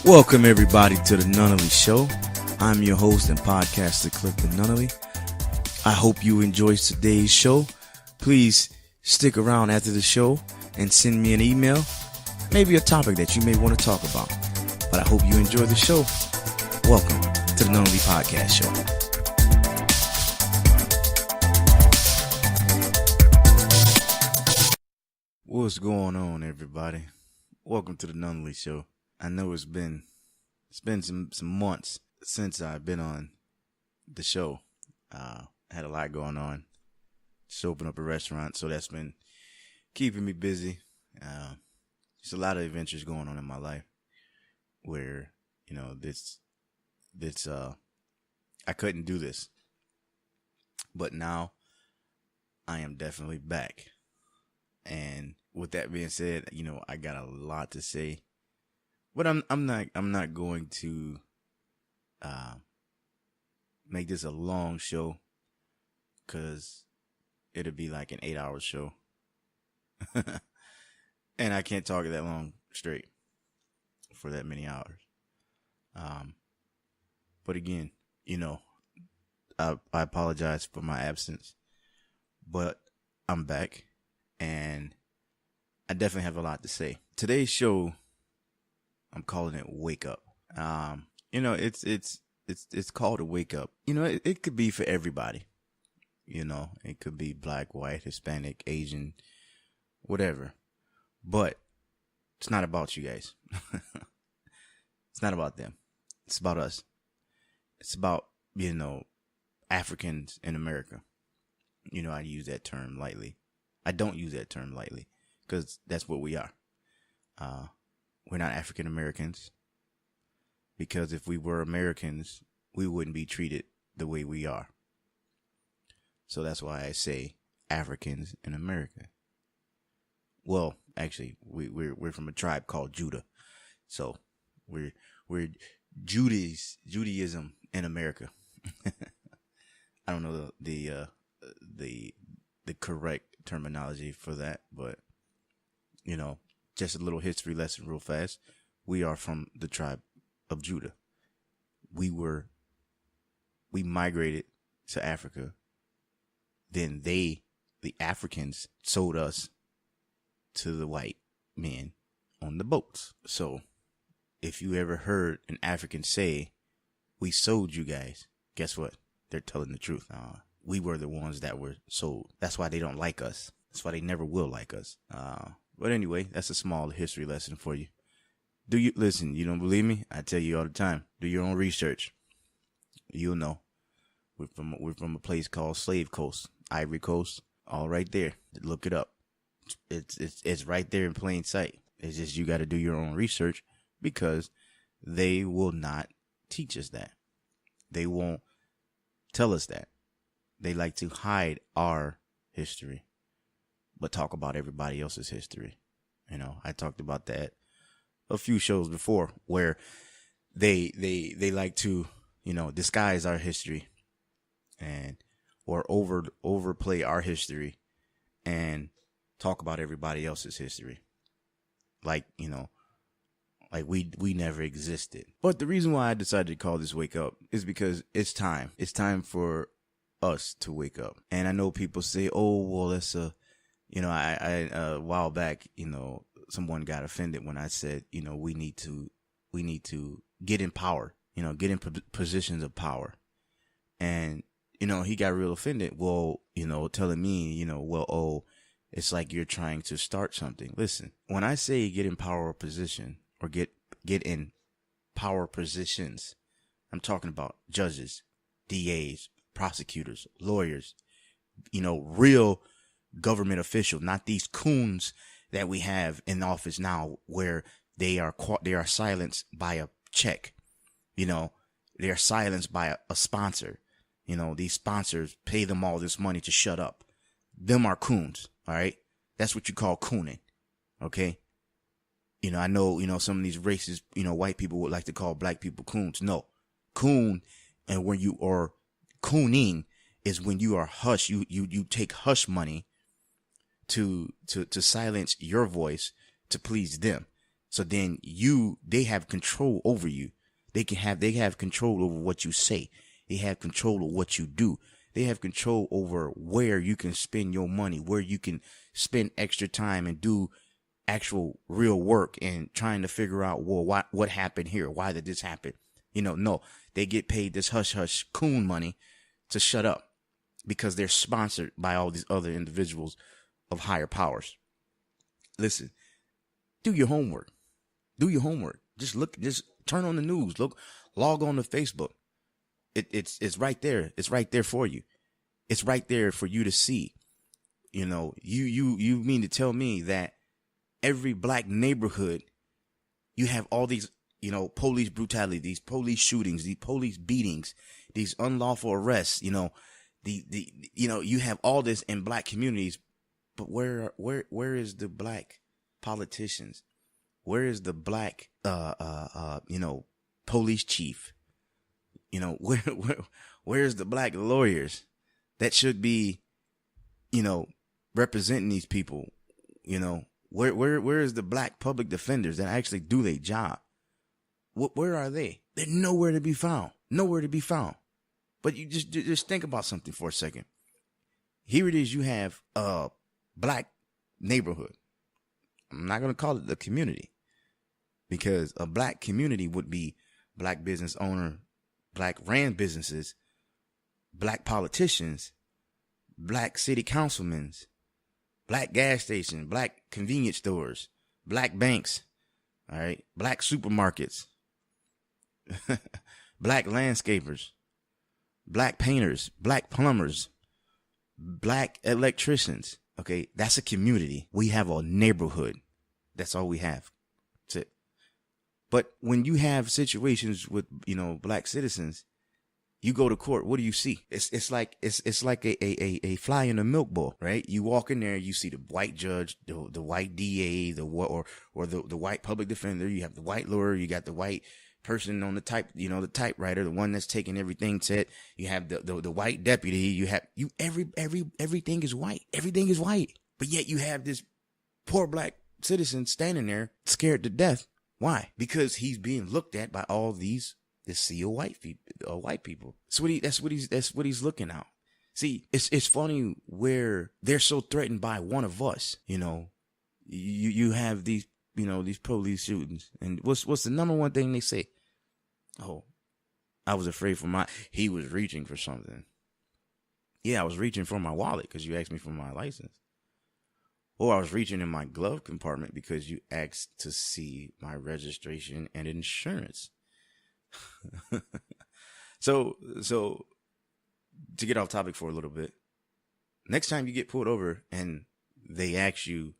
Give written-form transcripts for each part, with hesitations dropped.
Welcome everybody to the Nunnally Show. I'm your host and podcaster Clifton Nunnally. I hope you enjoyed today's show. Please stick around after the show and send me an email, maybe a topic that you may want to talk about. But I hope you enjoy the show. Welcome to the Nunnally Podcast Show. What's going on, everybody? Welcome to the Nunnally Show. I know it's been some months since I've been on the show. I had a lot going on. Just opened up a restaurant, so that's been keeping me busy. Just a lot of adventures going on in my life where, I couldn't do this. But now I am definitely back. And with that being said, I got a lot to say. But I'm not going to make this a long show, because it'll be like an 8-hour show. And I can't talk that long straight for that many hours. But again, I apologize for my absence, but I'm back and I definitely have a lot to say. Today's show, I'm calling it Wake Up. It's called a wake up. It could be for everybody. It could be black, white, Hispanic, Asian, whatever. But it's not about you guys. It's not about them. It's about us. It's about, Africans in America. I use that term lightly. I don't use that term lightly because that's what we are. We're not African Americans, because if we were Americans, we wouldn't be treated the way we are. So that's why I say Africans in America. Well, actually, we're from a tribe called Judah, so we're Judaism in America. I don't know the correct terminology for that, but just a little history lesson real fast. We are from the tribe of Judah. We migrated to Africa. Then the Africans, sold us to the white men on the boats. So if you ever heard an African say, "We sold you guys," guess what? They're telling the truth. We were the ones that were sold. That's why they don't like us. That's why they never will like us. But anyway, that's a small history lesson for you. Listen, you don't believe me? I tell you all the time, do your own research. You'll know. We're from a place called Slave Coast, Ivory Coast, all right there. Look it up. It's right there in plain sight. It's just you got to do your own research, because they will not teach us that. They won't tell us that. They like to hide our history, but talk about everybody else's history. I talked about that a few shows before, where they like to, disguise our history or overplay our history and talk about everybody else's history. Like we never existed. But the reason why I decided to call this Wake Up is because it's time. It's time for us to wake up. And I know people say, "Oh, well, that's a while back, someone got offended when I said, we need to get in power, get in positions of power." And, he got real offended. Well, telling me, it's like you're trying to start something. Listen, when I say get in power position or get in power positions, I'm talking about judges, DAs, prosecutors, lawyers, real government official, not these coons that we have in office now, where they are silenced by a check. They are silenced by a sponsor. These sponsors pay them all this money to shut up. Them are coons. All right. That's what you call cooning. Okay. I know, some of these racist, white people would like to call black people coons. No, coon. And when you are cooning is when you are hush, you take hush money to silence your voice to please them. So then they have control over you. They have control over what you say. They have control of what you do. They have control over where you can spend your money, where you can spend extra time and do actual real work and trying to figure out, well, what happened here? Why did this happen? No, they get paid this hush hush coon money to shut up because they're sponsored by all these other individuals of higher powers. Listen, do your homework. Do your homework. Just turn on the news. Log on to Facebook. It's right there. It's right there for you. It's right there for you to see. You mean to tell me that every black neighborhood, you have all these, police brutality, these police shootings, these police beatings, these unlawful arrests, you have all this in black communities, but where is the black politicians? Where is the black, police chief? Where's the black lawyers that should be, representing these people? Where is the black public defenders that actually do their job? Where are they? They're nowhere to be found. Nowhere to be found. But you just think about something for a second. Here it is. You have a black neighborhood. I'm not going to call it the community, because a black community would be black business owner, black ran businesses, black politicians, black city councilmen, black gas stations, black convenience stores, black banks, all right, black supermarkets, black landscapers, black painters, black plumbers, black electricians. Okay, that's a community. We have a neighborhood. That's all we have. That's it. But when you have situations with, black citizens, you go to court, what do you see? It's like a fly in a milk bowl, right? You walk in there, you see the white judge, the white DA, the white public defender, you have the white lawyer, you got the white person on the the typewriter, the one that's taking everything set. You have the white deputy, everything is white. Everything is white. But yet you have this poor black citizen standing there scared to death. Why? Because he's being looked at by all this sea of white people. That's what he's looking at. See, it's funny where they're so threatened by one of us. You have these police shootings, and what's the number one thing they say? Oh, I was afraid he was reaching for something. Yeah, I was reaching for my wallet because you asked me for my license. Or I was reaching in my glove compartment because you asked to see my registration and insurance. So to get off topic for a little bit, next time you get pulled over and they ask you,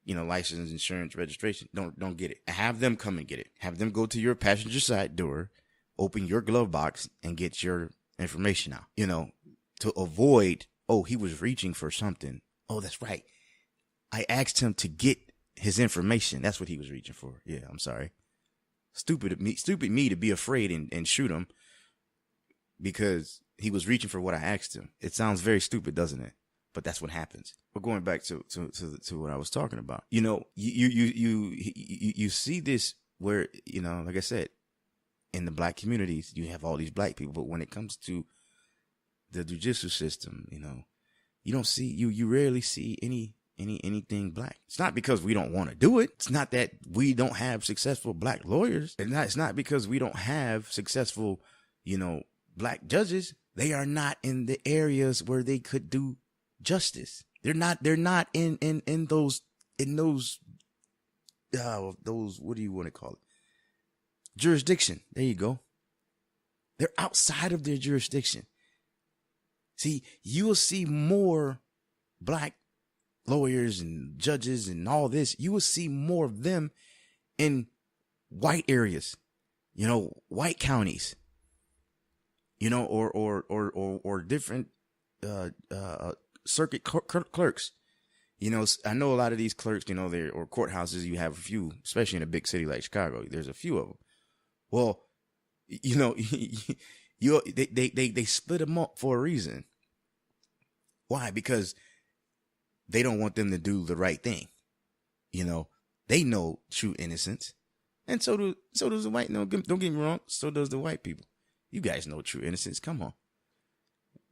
license, insurance, registration, don't get it. Have them come and get it. Have them go to your passenger side door, open your glove box, and get your information out. To avoid, he was reaching for something. Oh, that's right. I asked him to get his information. That's what he was reaching for. Yeah, I'm sorry. Stupid me to be afraid and shoot him because he was reaching for what I asked him. It sounds very stupid, doesn't it? But that's what happens. We're going back to what I was talking about. You see this where, like I said, in the black communities, you have all these black people, but when it comes to the judicial system, you rarely see anything black. It's not because we don't want to do it. It's not that we don't have successful black lawyers. It's not because we don't have successful, black judges. They are not in the areas where they could do justice. They're not in those what do you want to call it? Jurisdiction. There you go. They're outside of their jurisdiction. See, you will see more black lawyers and judges and all this. You will see more of them in white areas, white counties, or different circuit clerks. I know a lot of these clerks, or courthouses, you have a few, especially in a big city like Chicago. There's a few of them. Well, they split them up for a reason. Why? Because they don't want them to do the right thing. They know true innocence. And so does the white. No, don't get me wrong. So does the white people. You guys know true innocence. Come on.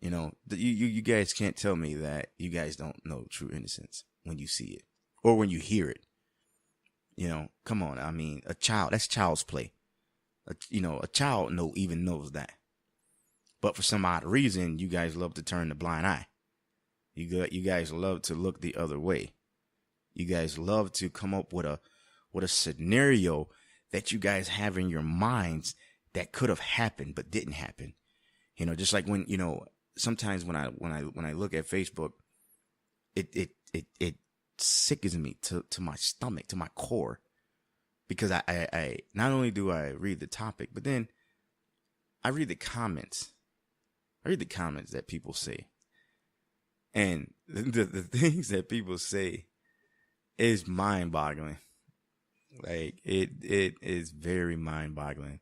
You guys can't tell me that you guys don't know true innocence when you see it or when you hear it. Come on. I mean, a child, that's child's play. A child even knows that. But for some odd reason, you guys love to turn the blind eye. You guys love to look the other way. You guys love to come up with a scenario that you guys have in your minds that could have happened but didn't happen. Just like when, sometimes when I look at Facebook, it sickens me to my stomach, to my core, because I not only do I read the topic, but then I read the comments. I read the comments that people say, and the things that people say is mind-boggling. Like it is very mind-boggling.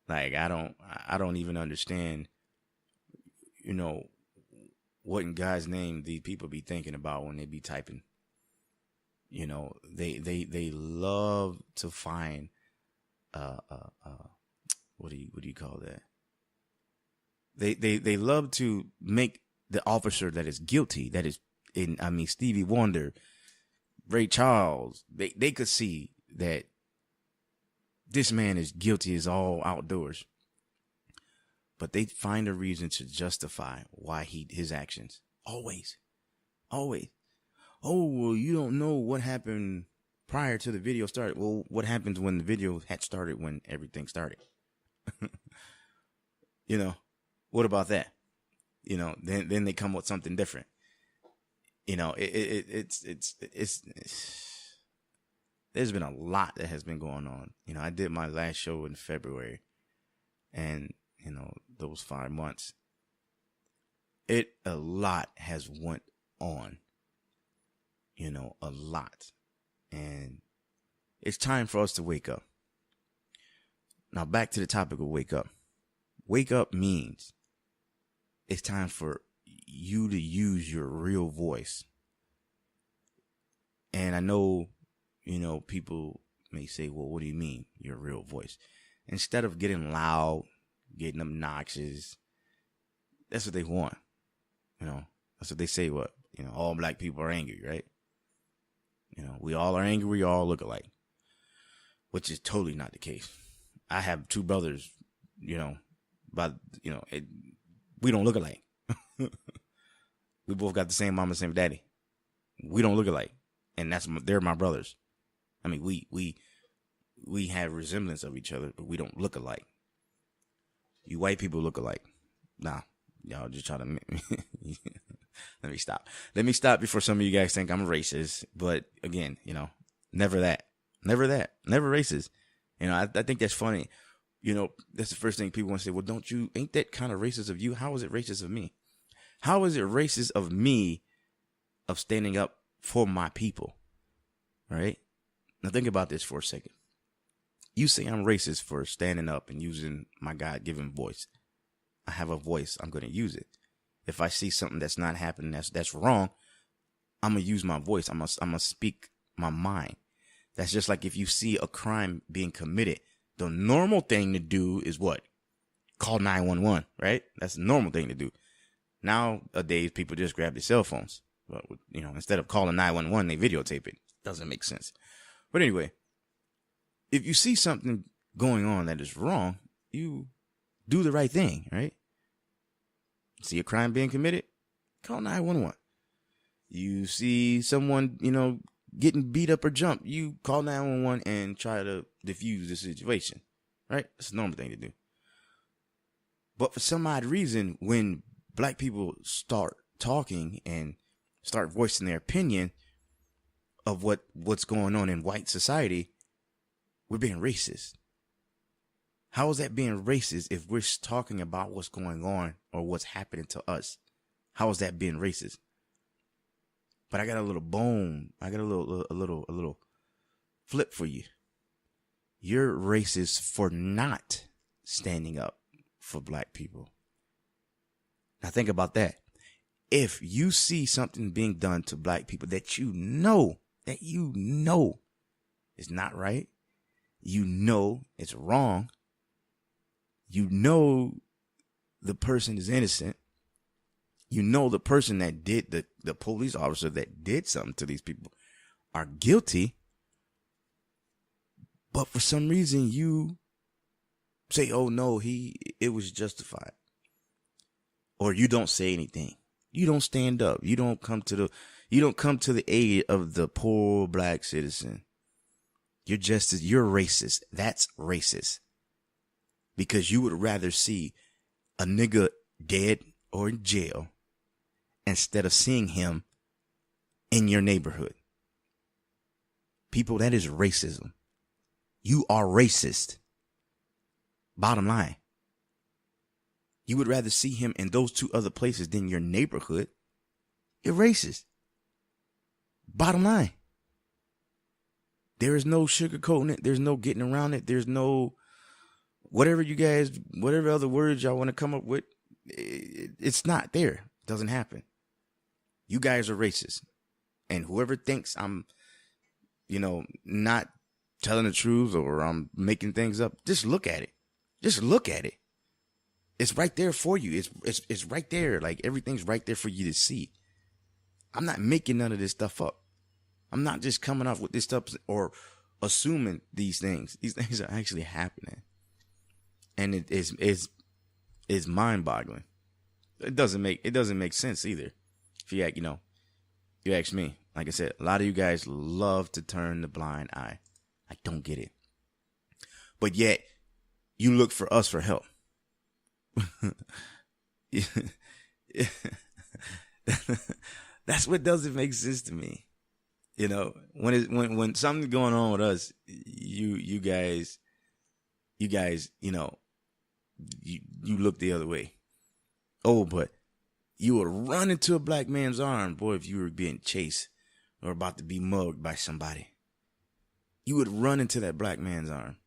Like I don't even understand, what in God's name these people be thinking about when they be typing. They love to find what do you call that? They love to make the officer that is guilty, that is Stevie Wonder, Ray Charles, they could see that this man is guilty as all outdoors. But they find a reason to justify why his actions. Always. Always. Oh, well, you don't know what happened prior to the video started. Well, what happens when the video had started, when everything started? What about that? Then they come with something different. It's there's been a lot that has been going on. I did my last show in February, and those 5 months, a lot has went on, a lot. And it's time for us to wake up. Now back to the topic of wake up. Wake up means it's time for you to use your real voice. And I know, people may say, well, what do you mean your real voice? Instead of getting loud, getting obnoxious, that's what they want. That's what they say. What, all black people are angry, right? We all are angry. We all look alike, which is totally not the case. I have two brothers, but we don't look alike. We both got the same mama, same daddy. We don't look alike, and they're my brothers. I mean, we have resemblance of each other, but we don't look alike. You white people look alike. Nah, y'all just try to make me. Let me stop. Let me stop before some of you guys think I'm racist. But again, never that. Never racist. I think that's funny. That's the first thing people want to say. Well, ain't that kind of racist of you? How is it racist of me? How is it racist of me of standing up for my people? Right? Now think about this for a second. You say I'm racist for standing up and using my God-given voice. I have a voice. I'm going to use it. If I see something that's not happening, that's wrong, I'm going to use my voice. I'm going to speak my mind. That's just like if you see a crime being committed, the normal thing to do is what? Call 911, right? That's the normal thing to do. Nowadays, people just grab their cell phones. But, instead of calling 911, they videotape it. Doesn't make sense. But anyway, if you see something going on that is wrong, you do the right thing, right? See a crime being committed? Call 911. You see someone, getting beat up or jumped, you call 911 and try to defuse the situation, right? That's a normal thing to do. But for some odd reason, when black people start talking and start voicing their opinion of what's going on in white society, we're being racist. How is that being racist if we're talking about what's going on or what's happening to us? How is that being racist? But I got a little bone. I got a little flip for you. You're racist for not standing up for black people. Now think about that. If you see something being done to black people that you know it's not right. You know it's wrong. You know the person is innocent. You know the person that did, the police officer that did something to these people are guilty. But for some reason you say, oh no, it was justified. Or you don't say anything. You don't stand up. You don't come to the aid of the poor black citizen. You're racist. That's racist. Because you would rather see a nigga dead or in jail instead of seeing him in your neighborhood. People, that is racism. You are racist. Bottom line. You would rather see him in those two other places than your neighborhood. You're racist. Bottom line. There is no sugarcoating it. There's no getting around it. There's no whatever other words y'all want to come up with. It's not there. It doesn't happen. You guys are racist. And whoever thinks I'm, not telling the truth or I'm making things up, just look at it. Just look at it. It's right there for you. It's right there. Like everything's right there for you to see. I'm not making none of this stuff up. I'm not just coming up with this stuff or assuming these things. These things are actually happening. And it is mind-boggling. It doesn't make sense either. If you ask me. Like I said, a lot of you guys love to turn the blind eye. I don't get it. But yet, you look for us for help. That's what doesn't make sense to me. When something's going on with us, you guys, you look the other way. Oh, but you would run into a black man's arm, boy, if you were being chased or about to be mugged by somebody. You would run into that black man's arm.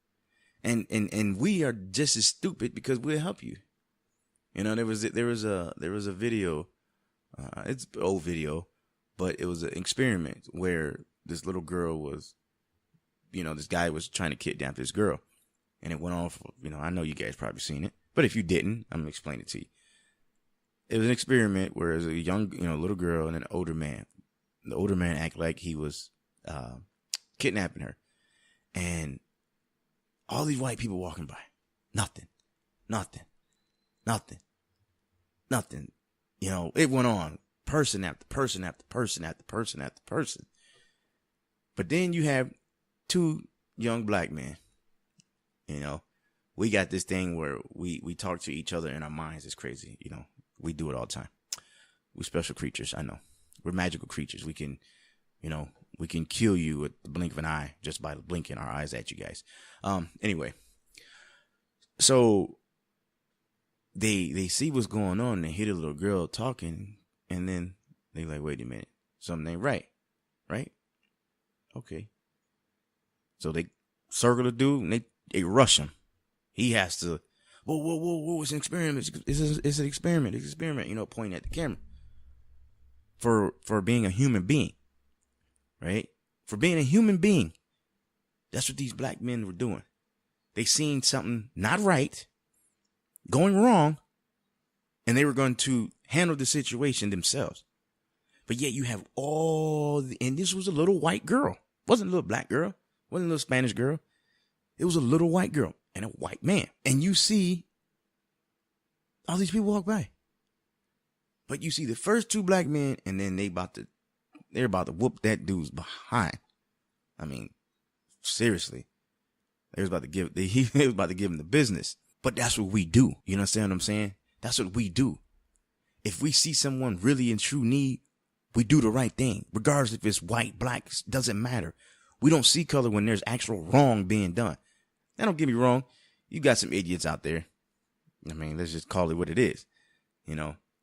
And we are just as stupid because we'll help you. There was a video, it's an old video, but it was an experiment where this little girl was, this guy was trying to kidnap this girl. And it went on for, I know you guys probably seen it, but if you didn't, I'm going to explain it to you. It was an experiment where it was a young, little girl and an older man. The older man acted like he was kidnapping her. And all these white people walking by. Nothing. It went on. Person after person after person after person after person. But then you have two young black men. We got this thing where we talk to each other in our minds. It's crazy. We do it all the time. We're special creatures. I know. We're magical creatures. We can kill you at the blink of an eye just by blinking our eyes at you guys. Anyway. So they see what's going on and they hear the little girl talking and then they like, wait a minute. Something ain't right. Right? Okay. So they circle the dude and they rush him. He has to, whoa, it's an experiment. It's an experiment. It's an experiment, pointing at the camera. For being a human being. Right? For being a human being. That's what these black men were doing. They seen something not right, going wrong, and they were going to handle the situation themselves. But yet you have and this was a little white girl. Wasn't a little black girl. Wasn't a little Spanish girl. It was a little white girl and a white man. And you see all these people walk by. But you see the first two black men, and then they're about to whoop that dude's behind. I mean, seriously. He was about to give him the business. But that's what we do. You understand what I'm saying? That's what we do. If we see someone really in true need, we do the right thing. Regardless if it's white, black, doesn't matter. We don't see color when there's actual wrong being done. Now, don't get me wrong. You got some idiots out there. I mean, let's just call it what it is.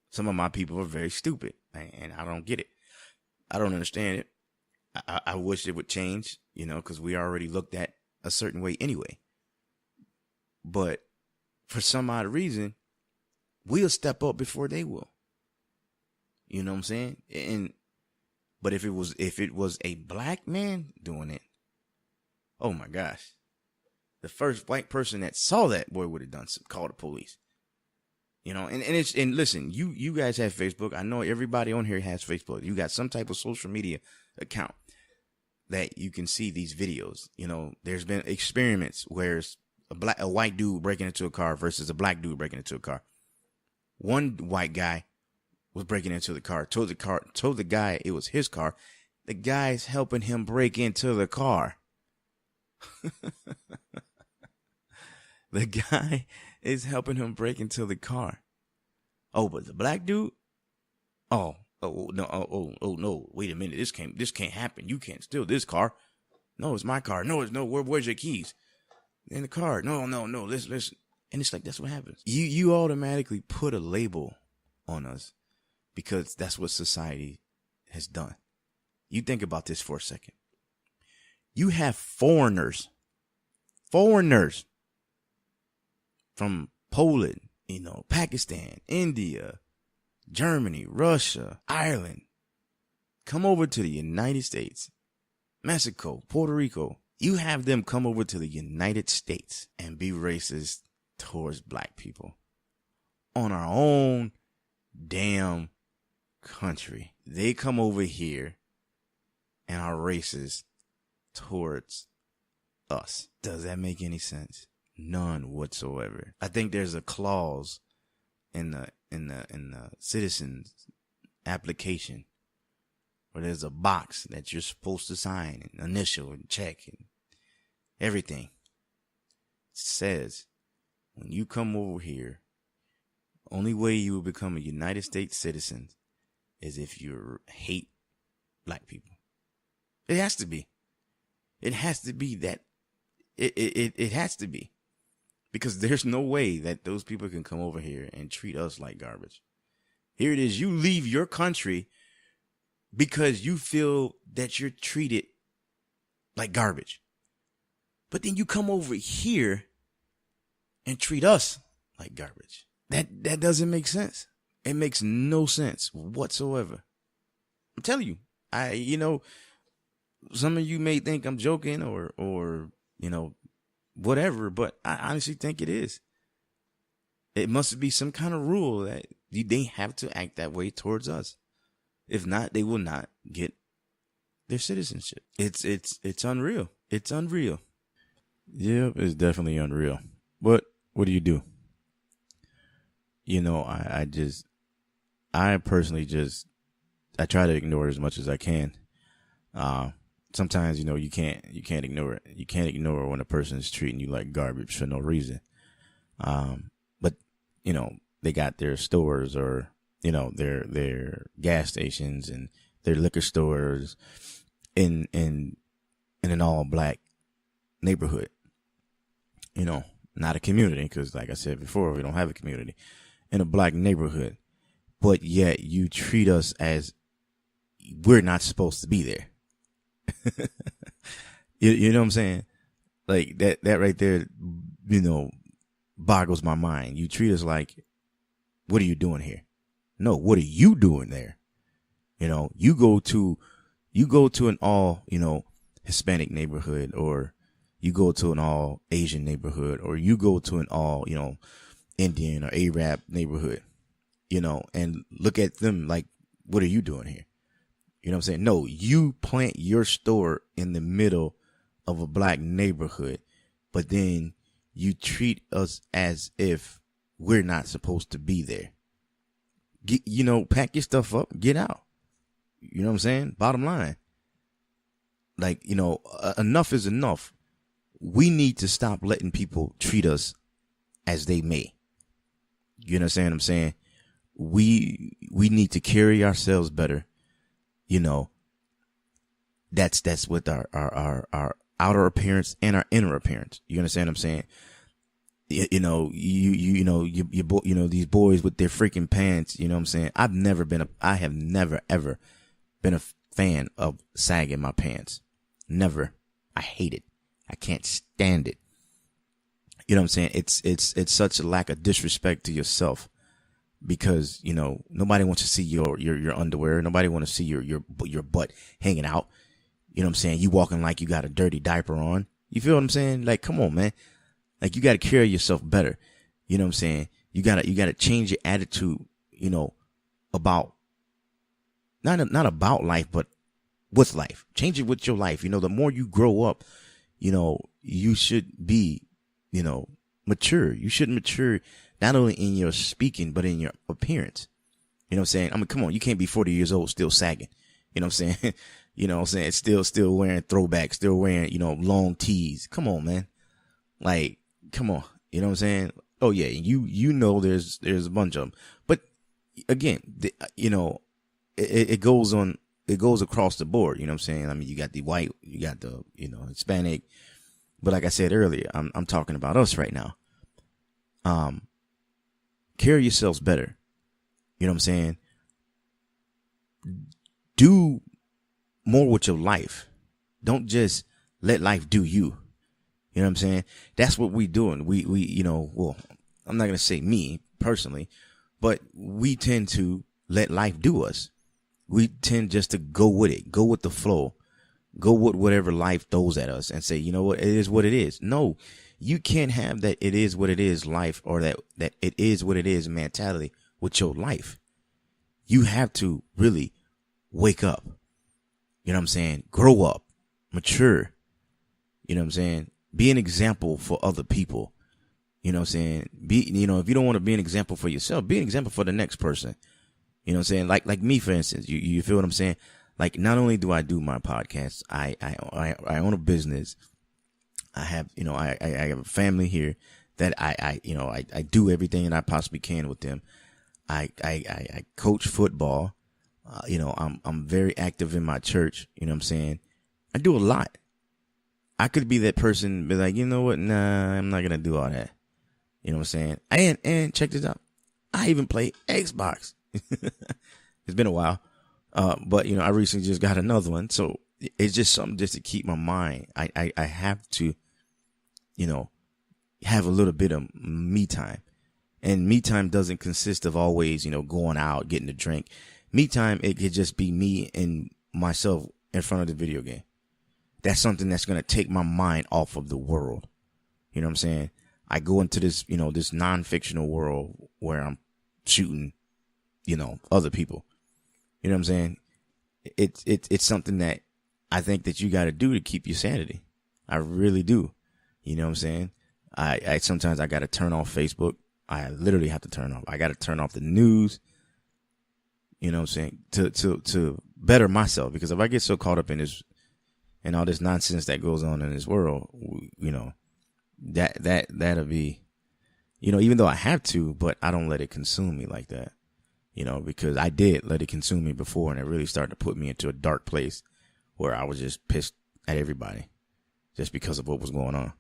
Some of my people are very stupid, and I don't get it. I don't understand it. I wish it would change, because we already looked at a certain way anyway. But for some odd reason, we'll step up before they will. You know what I'm saying? But if it was a black man doing it, Oh my gosh. The first white person that saw that boy would have done some, called the police. You know, and listen, you guys have Facebook. I know everybody on here has Facebook. You got some type of social media account that you can see these videos. You know, there's been experiments where it's a white dude breaking into a car versus a black dude breaking into a car. One white guy was breaking into the car, told the guy it was his car. The guy's helping him break into the car. The guy is helping him break into the car. Oh, but the black dude? Oh no, wait a minute. This can't happen. You can't steal this car. No, it's my car. No, where's your keys? In the car. No, listen. And it's like, that's what happens. You automatically put a label on us because that's what society has done. You think about this for a second. You have foreigners from Poland, Pakistan, India, Germany, Russia, Ireland, come over to the United States, Mexico, Puerto Rico. You have them come over to the United States and be racist towards black people on our own damn country. They come over here and are racist towards us. Does that make any sense? None whatsoever. I think there's a clause in the citizens application where there's a box that you're supposed to sign and initial and check and everything. It says when you come over here, only way you will become a United States citizen is if you hate black people. It has to be. It has to be that. It has to be. Because there's no way that those people can come over here and treat us like garbage. Here it is. You leave your country because you feel that you're treated like garbage. But then you come over here and treat us like garbage. That doesn't make sense. It makes no sense whatsoever. I'm telling you, some of you may think I'm joking or whatever, but I honestly think it is. It must be some kind of rule that they have to act that way towards us. If not, they will not get their citizenship. It's unreal. It's unreal. Yeah, it's definitely unreal. But what do you do? I personally I try to ignore it as much as I can. Sometimes, you can't ignore it. You can't ignore when a person is treating you like garbage for no reason. But they got their stores or, their gas stations and their liquor stores in an all black neighborhood, not a community. Because like I said before, we don't have a community in a black neighborhood, but yet you treat us as we're not supposed to be there. you know what I'm saying? Like that right there, boggles my mind. You treat us like, what are you doing here? No, what are you doing there? You go to an all, Hispanic neighborhood, or you go to an all Asian neighborhood, or you go to an all, Indian or Arab neighborhood, and look at them like, what are you doing here? You know what I'm saying? No, you plant your store in the middle of a black neighborhood, but then you treat us as if we're not supposed to be there. Pack your stuff up, get out. You know what I'm saying? Bottom line. Like, enough is enough. We need to stop letting people treat us as they may. You understand what I'm saying? We need to carry ourselves better. That's with our outer appearance and our inner appearance. You understand what I'm saying? These boys with their freaking pants. You know what I'm saying? I have never ever been a fan of sagging my pants. Never. I hate it. I can't stand it. You know what I'm saying? It's such a lack of disrespect to yourself. Because, nobody wants to see your underwear. Nobody wants to see your butt hanging out. You know what I'm saying? You walking like you got a dirty diaper on. You feel what I'm saying? Like, come on, man. Like, you got to carry yourself better. You know what I'm saying? You gotta change your attitude, you know, about not about life, but with life. Change it with your life. You know, the more you grow up, you know, you should be, you know, mature. You should mature not only in your speaking, but in your appearance. You know what I'm saying? I mean, come on, you can't be 40 years old still sagging. You know what I'm saying? You know what I'm saying? Still wearing throwbacks, still wearing, you know, long tees. Come on, man. Like, come on. You know what I'm saying? Oh yeah, you know there's a bunch of them. But again, you know, it goes across the board. You know what I'm saying? I mean, you got the white, you got the, you know, Hispanic. But like I said earlier, I'm talking about us right now. Carry yourselves better. You know what I'm saying? Do more with your life. Don't just let life do you. You know what I'm saying? That's what we doing. We, you know, well, I'm not going to say me personally, but we tend to let life do us. We tend just to go with it, go with the flow, go with whatever life throws at us and say, you know what, it is what it is. No, you can't have that it is what it is life, or that it is what it is mentality with your life. You have to really wake up. You know what I'm saying? Grow up, mature. You know what I'm saying? Be an example for other people. You know what I'm saying? You know, if you don't want to be an example for yourself, be an example for the next person. You know what I'm saying? Like me, for instance, you feel what I'm saying? Like, not only do I do my podcast, I own a business. I have, you know, I have a family here that I do everything that I possibly can with them. I coach football. You know, I'm very active in my church. You know what I'm saying? I do a lot. I could be that person, be like, you know what? Nah, I'm not going to do all that. You know what I'm saying? And check this out. I even play Xbox. It's been a while. But you know, I recently just got another one. So it's just something just to keep my mind. I have to, you know, have a little bit of me time. And me time doesn't consist of always, you know, going out, getting a drink. Me time, it could just be me and myself in front of the video game. That's something that's going to take my mind off of the world. You know what I'm saying? I go into this, you know, this non-fictional world where I'm shooting, you know, other people. You know what I'm saying? It's something that I think that you got to do to keep your sanity. I really do. You know what I'm saying? I sometimes I got to turn off Facebook. I literally have to turn off. I got to turn off the news. You know what I'm saying? To better myself, because if I get so caught up in this and all this nonsense that goes on in this world, you know, that'll be, you know, even though I have to, but I don't let it consume me like that. You know, because I did let it consume me before, and it really started to put me into a dark place where I was just pissed at everybody just because of what was going on.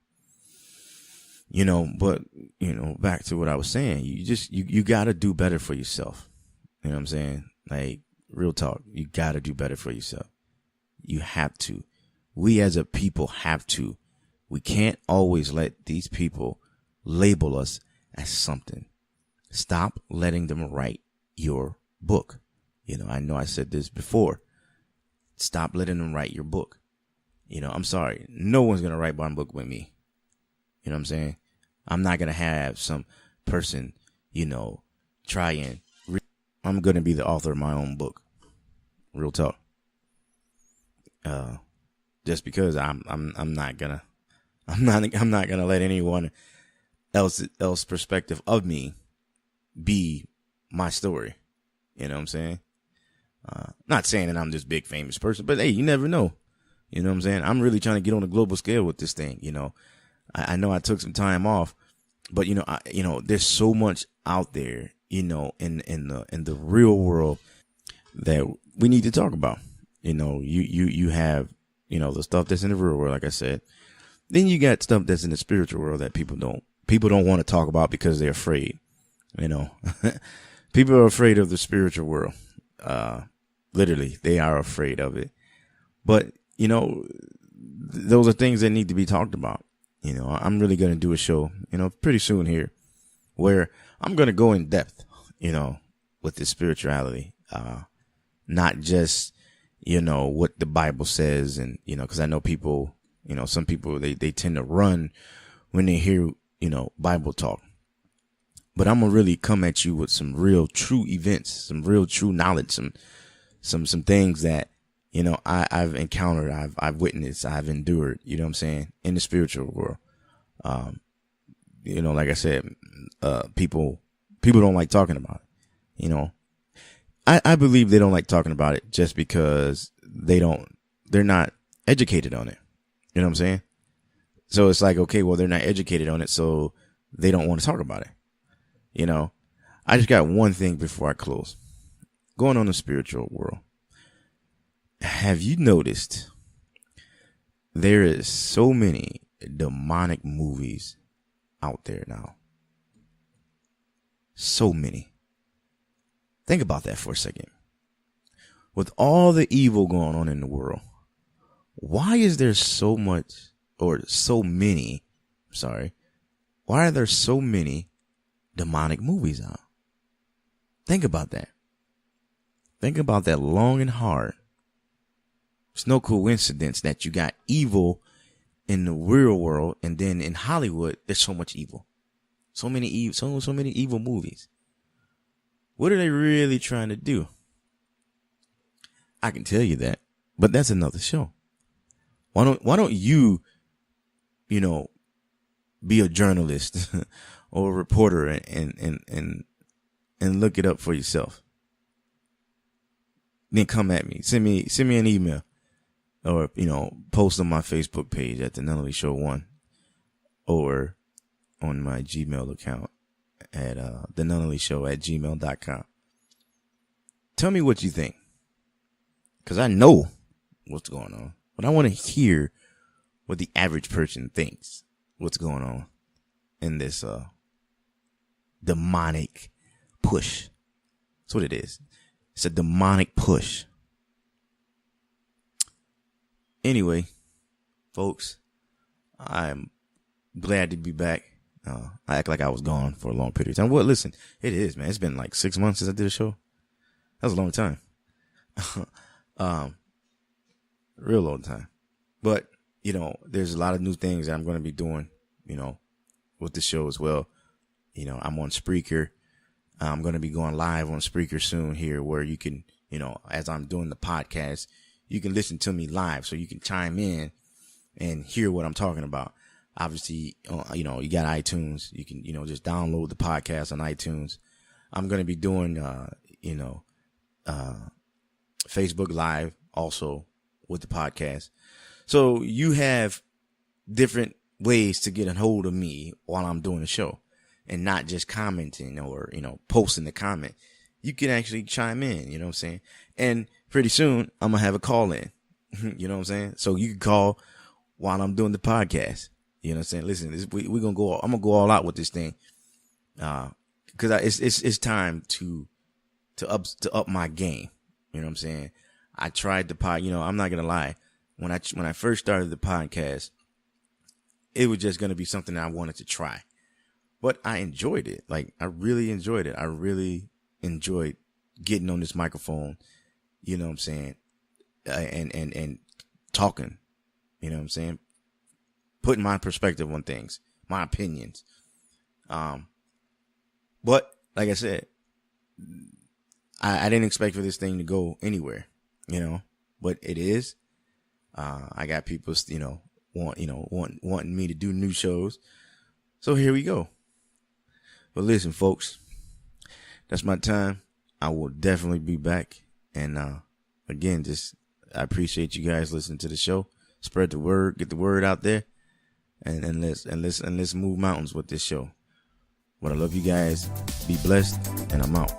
You know, but, you know, back to what I was saying, you got to do better for yourself. You know what I'm saying? Like, real talk, you got to do better for yourself. You have to. We as a people have to. We can't always let these people label us as something. Stop letting them write your book. You know I said this before. Stop letting them write your book. You know, I'm sorry. No one's going to write my book with me. You know what I'm saying? I'm not going to have some person, you know, try and I'm going to be the author of my own book. Real talk. Just because I'm not going to let anyone else perspective of me be my story. You know what I'm saying? Not saying that I'm this big famous person, but hey, you never know. You know what I'm saying? I'm really trying to get on a global scale with this thing. You know, I know I took some time off, but you know, there's so much out there, you know, in the real world that we need to talk about. You know, you have, you know, the stuff that's in the real world, like I said. Then you got stuff that's in the spiritual world that people don't want to talk about because they're afraid. You know, people are afraid of the spiritual world. Literally, they are afraid of it. But, you know, those are things that need to be talked about. You know, I'm really going to do a show, you know, pretty soon here where I'm going to go in depth, you know, with this spirituality. Not just, you know, what the Bible says and, you know, because I know people, You know, some people, they tend to run when they hear, Bible talk. But I'm going to really come at you with some real true events, some real true knowledge, some things that, I've encountered, I've witnessed, I've endured, you know what I'm saying, in the spiritual world. Like I said, people don't like talking about it. I believe they don't like talking about it just because they're not educated on it. You know what I'm saying? So it's like, okay, well, they're not educated on it, so they don't want to talk about it. I just got one thing before I close. Going on the spiritual world. Have you noticed there is so many demonic movies out there now? So many. Think about that for a second. With all the evil going on in the world, why is there so much, or so many, why are there so many demonic movies out? Think about that. Think about that long and hard. It's no coincidence that you got evil in the real world, and then in Hollywood, there's so much evil. So many evil movies. What are they really trying to do? I can tell you that, but that's another show. Why don't you, be a journalist or a reporter and look it up for yourself? Then come at me. Send me an email, or post on my Facebook page at the Nunnally Show 1, or on my Gmail account at the Nunnally Show at gmail.com. Tell me what you think, because I know what's going on, but I want to hear what the average person thinks what's going on in this demonic push. That's what it is. It's a demonic push. Anyway, folks, I'm glad to be back. I act like I was gone for a long period of time. Well, listen, it is, man. It's been like 6 months since I did a show. That was a long time. Real long time. But, there's a lot of new things that I'm going to be doing, with the show as well. I'm on Spreaker. I'm going to be going live on Spreaker soon here, where you can, as I'm doing the podcast, you can listen to me live, so you can chime in and hear what I'm talking about. Obviously, you got iTunes. You can, just download the podcast on iTunes. I'm going to be doing, Facebook Live also with the podcast. So you have different ways to get a hold of me while I'm doing the show, and not just commenting or, posting the comment. You can actually chime in, you know what I'm saying? And pretty soon I'm going to have a call in, you know what I'm saying? So you can call while I'm doing the podcast. You know what I'm saying? Listen, I'm going to go all out with this thing. Cause it's time to up my game. You know what I'm saying? I tried the I'm not going to lie. When I first started the podcast, it was just going to be something I wanted to try, but I enjoyed it. Like, I really enjoyed it. I really enjoyed getting on this microphone, you know what I'm saying? And talking, you know what I'm saying? Putting my perspective on things, my opinions. But like I said, I didn't expect for this thing to go anywhere, but it is. I got people, wanting me to do new shows. So here we go. But listen, folks, that's my time. I will definitely be back. And, again, I appreciate you guys listening to the show. Spread the word, get the word out there, and let's move mountains with this show. But I love you guys. Be blessed, and I'm out.